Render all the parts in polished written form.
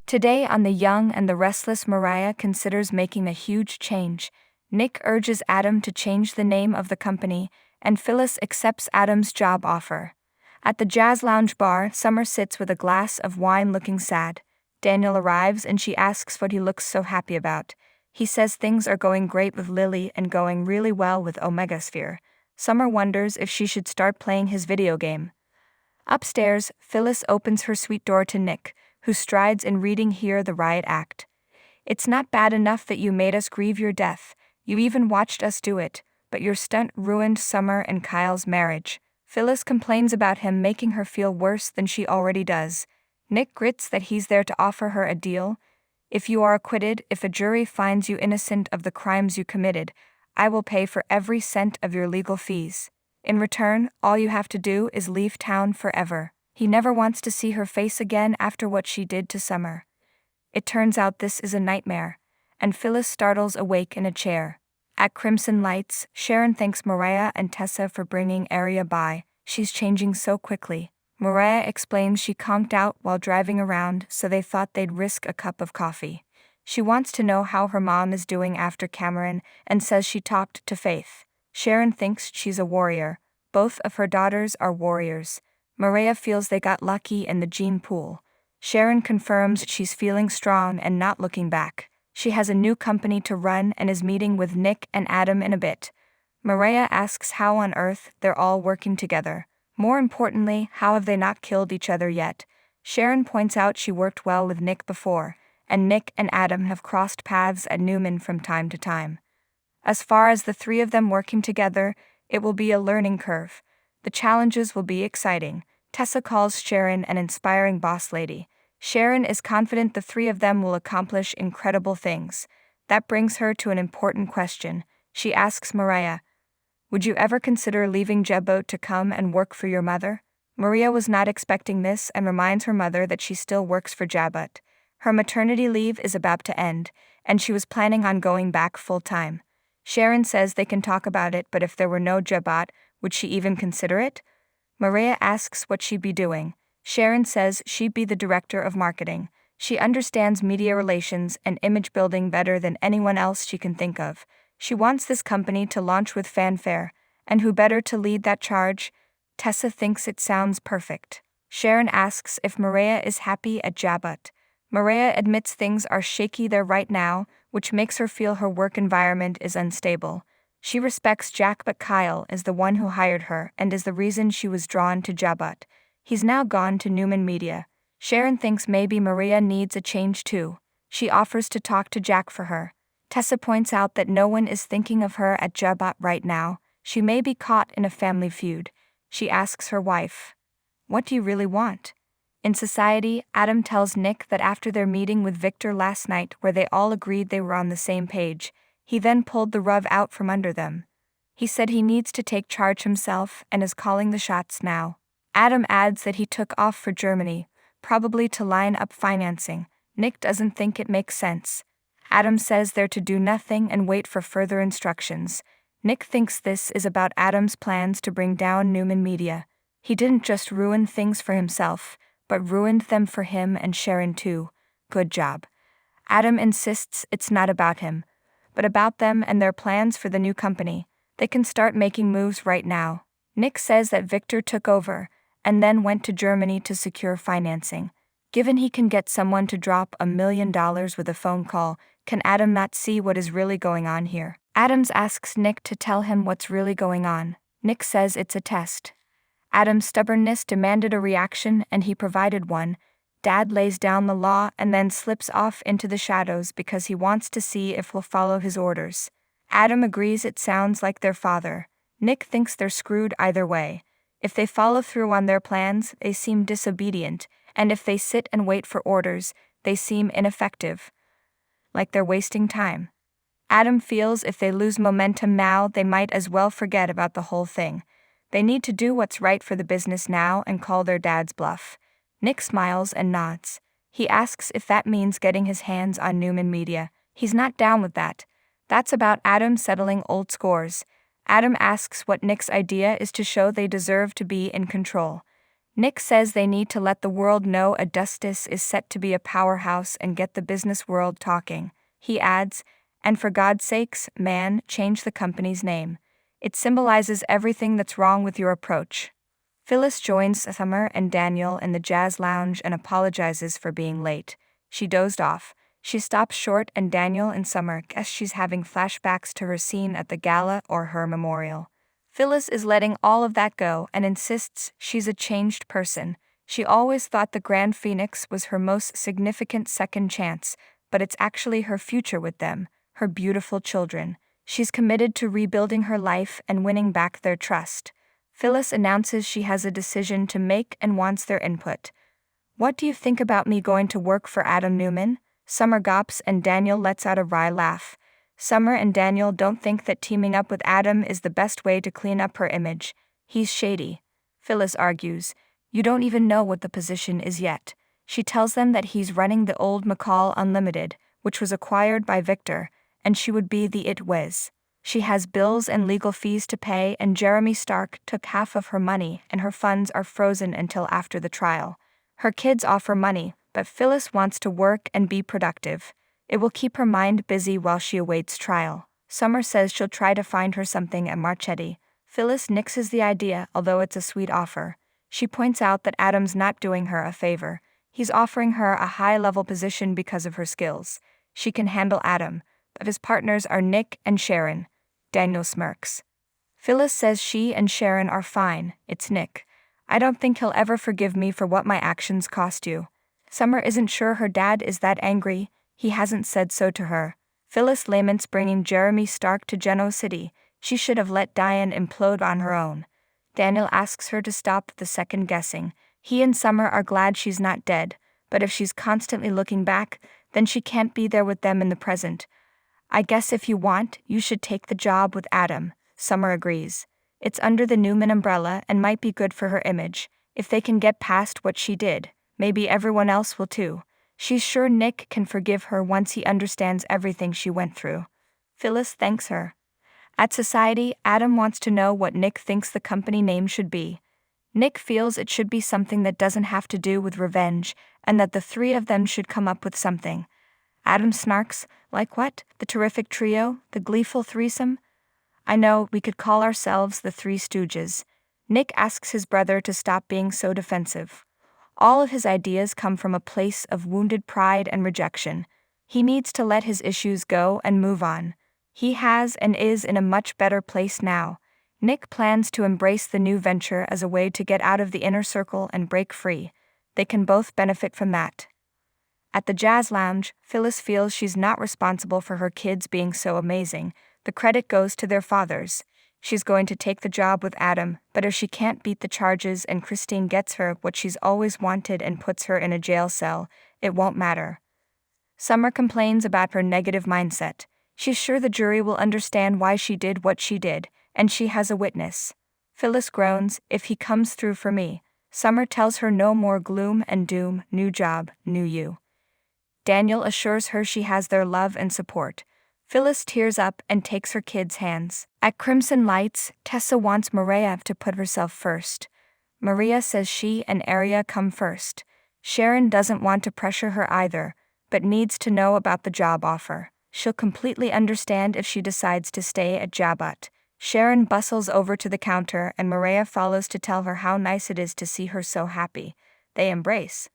Today on The Young and the Restless, Mariah considers making a huge change. Nick urges Adam to change the name of the company, and Phyllis accepts Adam's job offer. At the Jazz Lounge bar, Summer sits with a glass of wine looking sad. Daniel arrives and she asks what he looks so happy about. He says things are going great with Lily and going really well with Omega Sphere. Summer wonders if she should start playing his video game. Upstairs, Phyllis opens her suite door to Nick, who strides in reading Here the Riot Act. It's not bad enough that you made us grieve your death, you even watched us do it, but your stunt ruined Summer and Kyle's marriage. Phyllis complains about him making her feel worse than she already does. Nick grits that he's there to offer her a deal. If you are acquitted, if a jury finds you innocent of the crimes you committed, I will pay for every cent of your legal fees. In return, all you have to do is leave town forever. He never wants to see her face again after what she did to Summer. It turns out this is a nightmare, and Phyllis startles awake in a chair. At Crimson Lights, Sharon thanks Mariah and Tessa for bringing Aria by. She's changing so quickly. Mariah explains she conked out while driving around, so they thought they'd risk a cup of coffee. She wants to know how her mom is doing after Cameron and says she talked to Faith. Sharon thinks she's a warrior. Both of her daughters are warriors. Mariah feels they got lucky in the gene pool. Sharon confirms she's feeling strong and not looking back. She has a new company to run and is meeting with Nick and Adam in a bit. Mariah asks how on earth they're all working together. More importantly, how have they not killed each other yet? Sharon points out she worked well with Nick before, and Nick and Adam have crossed paths at Newman from time to time. As far as the three of them working together, it will be a learning curve. The challenges will be exciting. Tessa calls Sharon an inspiring boss lady. Sharon is confident the three of them will accomplish incredible things. That brings her to an important question. She asks Mariah, "Would you ever consider leaving Jebo to come and work for your mother?" Maria was not expecting this and reminds her mother that she still works for Jabot. Her maternity leave is about to end, and she was planning on going back full-time. Sharon says they can talk about it, but if there were no Jabot, would she even consider it? Maria asks what she'd be doing. Sharon says she'd be the director of marketing. She understands media relations and image building better than anyone else she can think of. She wants this company to launch with fanfare, and who better to lead that charge? Tessa thinks it sounds perfect. Sharon asks if Maria is happy at Jabot. Maria admits things are shaky there right now, which makes her feel her work environment is unstable. She respects Jack, but Kyle is the one who hired her and is the reason she was drawn to Jabot. He's now gone to Newman Media. Sharon thinks maybe Maria needs a change too. She offers to talk to Jack for her. Tessa points out that no one is thinking of her at Jabot right now. She may be caught in a family feud. She asks her wife, "What do you really want?" In society, Adam tells Nick that after their meeting with Victor last night where they all agreed they were on the same page, he then pulled the rug out from under them. He said he needs to take charge himself and is calling the shots now. Adam adds that he took off for Germany, probably to line up financing. Nick doesn't think it makes sense. Adam says they're to do nothing and wait for further instructions. Nick thinks this is about Adam's plans to bring down Newman Media. He didn't just ruin things for himself, but ruined them for him and Sharon too. Good job. Adam insists it's not about him, but about them and their plans for the new company. They can start making moves right now. Nick says that Victor took over, and then went to Germany to secure financing. Given he can get someone to drop $1 million with a phone call, can Adam not see what is really going on here? Adams asks Nick to tell him what's really going on. Nick says it's a test. Adam's stubbornness demanded a reaction, and he provided one. Dad lays down the law and then slips off into the shadows because he wants to see if we'll follow his orders. Adam agrees it sounds like their father. Nick thinks they're screwed either way. If they follow through on their plans, they seem disobedient, and if they sit and wait for orders, they seem ineffective. Like they're wasting time. Adam feels if they lose momentum now, they might as well forget about the whole thing. They need to do what's right for the business now and call their dad's bluff. Nick smiles and nods. He asks if that means getting his hands on Newman Media. He's not down with that. That's about Adam settling old scores. Adam asks what Nick's idea is to show they deserve to be in control. Nick says they need to let the world know Augustus is set to be a powerhouse and get the business world talking. He adds, "And for God's sakes, man, change the company's name. It symbolizes everything that's wrong with your approach." Phyllis joins Summer and Daniel in the jazz lounge and apologizes for being late. She dozed off. She stops short and Daniel and Summer guess she's having flashbacks to her scene at the gala or her memorial. Phyllis is letting all of that go and insists she's a changed person. She always thought the Grand Phoenix was her most significant second chance, but it's actually her future with them, her beautiful children. She's committed to rebuilding her life and winning back their trust. Phyllis announces she has a decision to make and wants their input. "What do you think about me going to work for Adam Newman?" Summer gawps and Daniel lets out a wry laugh. Summer and Daniel don't think that teaming up with Adam is the best way to clean up her image. He's shady. Phyllis argues, "You don't even know what the position is yet." She tells them that he's running the old McCall Unlimited, which was acquired by Victor, and she would be the it whiz. She has bills and legal fees to pay, and Jeremy Stark took half of her money and her funds are frozen until after the trial. Her kids offer money, but Phyllis wants to work and be productive. It will keep her mind busy while she awaits trial. Summer says she'll try to find her something at Marchetti. Phyllis nixes the idea, although it's a sweet offer. She points out that Adam's not doing her a favor. He's offering her a high-level position because of her skills. She can handle Adam, but his partners are Nick and Sharon. Daniel smirks. Phyllis says she and Sharon are fine, it's Nick. "I don't think he'll ever forgive me for what my actions cost you." Summer isn't sure her dad is that angry. He hasn't said so to her. Phyllis laments bringing Jeremy Stark to Genoa City. She should have let Diane implode on her own. Daniel asks her to stop the second guessing. He and Summer are glad she's not dead, but if she's constantly looking back, then she can't be there with them in the present. "I guess if you want, you should take the job with Adam," Summer agrees. It's under the Newman umbrella and might be good for her image. If they can get past what she did, maybe everyone else will too. She's sure Nick can forgive her once he understands everything she went through. Phyllis thanks her. At Society, Adam wants to know what Nick thinks the company name should be. Nick feels it should be something that doesn't have to do with revenge, and that the three of them should come up with something. Adam snarks, "Like what? The terrific trio? The gleeful threesome?" "I know, we could call ourselves the Three Stooges." Nick asks his brother to stop being so defensive. All of his ideas come from a place of wounded pride and rejection. He needs to let his issues go and move on. He has and is in a much better place now. Nick plans to embrace the new venture as a way to get out of the inner circle and break free. They can both benefit from that. At the jazz lounge, Phyllis feels she's not responsible for her kids being so amazing. The credit goes to their fathers. She's going to take the job with Adam, but if she can't beat the charges and Christine gets her what she's always wanted and puts her in a jail cell, it won't matter. Summer complains about her negative mindset. She's sure the jury will understand why she did what she did, and she has a witness. Phyllis groans, "If he comes through for me." Summer tells her no more gloom and doom, new job, new you. Daniel assures her she has their love and support. Phyllis tears up and takes her kids' hands. At Crimson Lights, Tessa wants Maria to put herself first. Maria says she and Aria come first. Sharon doesn't want to pressure her either, but needs to know about the job offer. She'll completely understand if she decides to stay at Jabot. Sharon bustles over to the counter and Maria follows to tell her how nice it is to see her so happy. They embrace.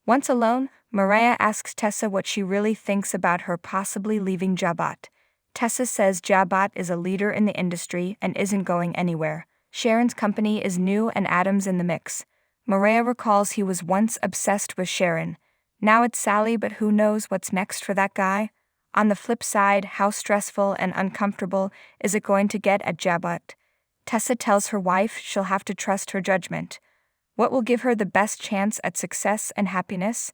Once alone, Maria asks Tessa what she really thinks about her possibly leaving Jabot. Tessa says Jabot is a leader in the industry and isn't going anywhere. Sharon's company is new and Adam's in the mix. Maria recalls he was once obsessed with Sharon. Now it's Sally, but who knows what's next for that guy? On the flip side, how stressful and uncomfortable is it going to get at Jabot? Tessa tells her wife she'll have to trust her judgment. What will give her the best chance at success and happiness?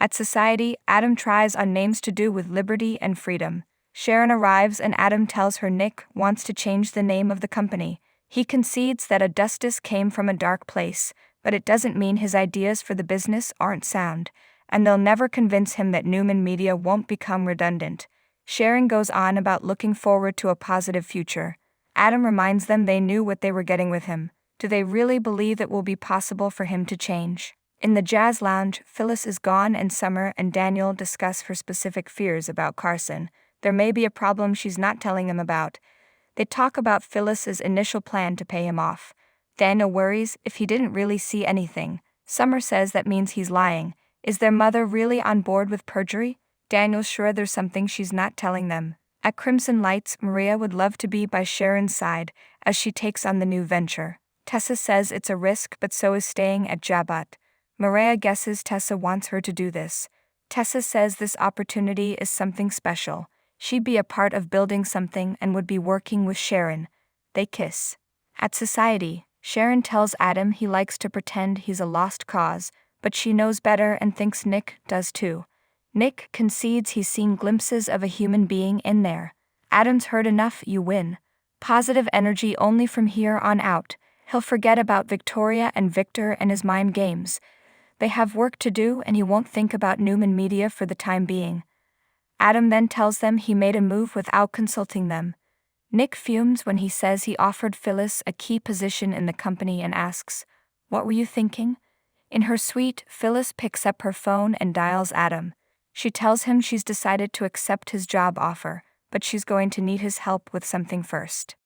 At Society, Adam tries on names to do with liberty and freedom. Sharon arrives and Adam tells her Nick wants to change the name of the company. He concedes that Augustus came from a dark place, but it doesn't mean his ideas for the business aren't sound, and they'll never convince him that Newman Media won't become redundant. Sharon goes on about looking forward to a positive future. Adam reminds them they knew what they were getting with him. Do they really believe it will be possible for him to change? In the jazz lounge, Phyllis is gone and Summer and Daniel discuss her specific fears about Carson. There may be a problem she's not telling them about. They talk about Phyllis's initial plan to pay him off. Daniel worries if he didn't really see anything. Summer says that means he's lying. Is their mother really on board with perjury? Daniel's sure there's something she's not telling them. At Crimson Lights, Maria would love to be by Sharon's side as she takes on the new venture. Tessa says it's a risk, but so is staying at Jabat. Maria guesses Tessa wants her to do this. Tessa says this opportunity is something special. She'd be a part of building something and would be working with Sharon. They kiss. At Society, Sharon tells Adam he likes to pretend he's a lost cause, but she knows better and thinks Nick does too. Nick concedes he's seen glimpses of a human being in there. Adam's heard enough, you win. Positive energy only from here on out. He'll forget about Victoria and Victor and his mind games. They have work to do and he won't think about Newman Media for the time being. Adam then tells them he made a move without consulting them. Nick fumes when he says he offered Phyllis a key position in the company and asks, "What were you thinking?" In her suite, Phyllis picks up her phone and dials Adam. She tells him she's decided to accept his job offer, but she's going to need his help with something first.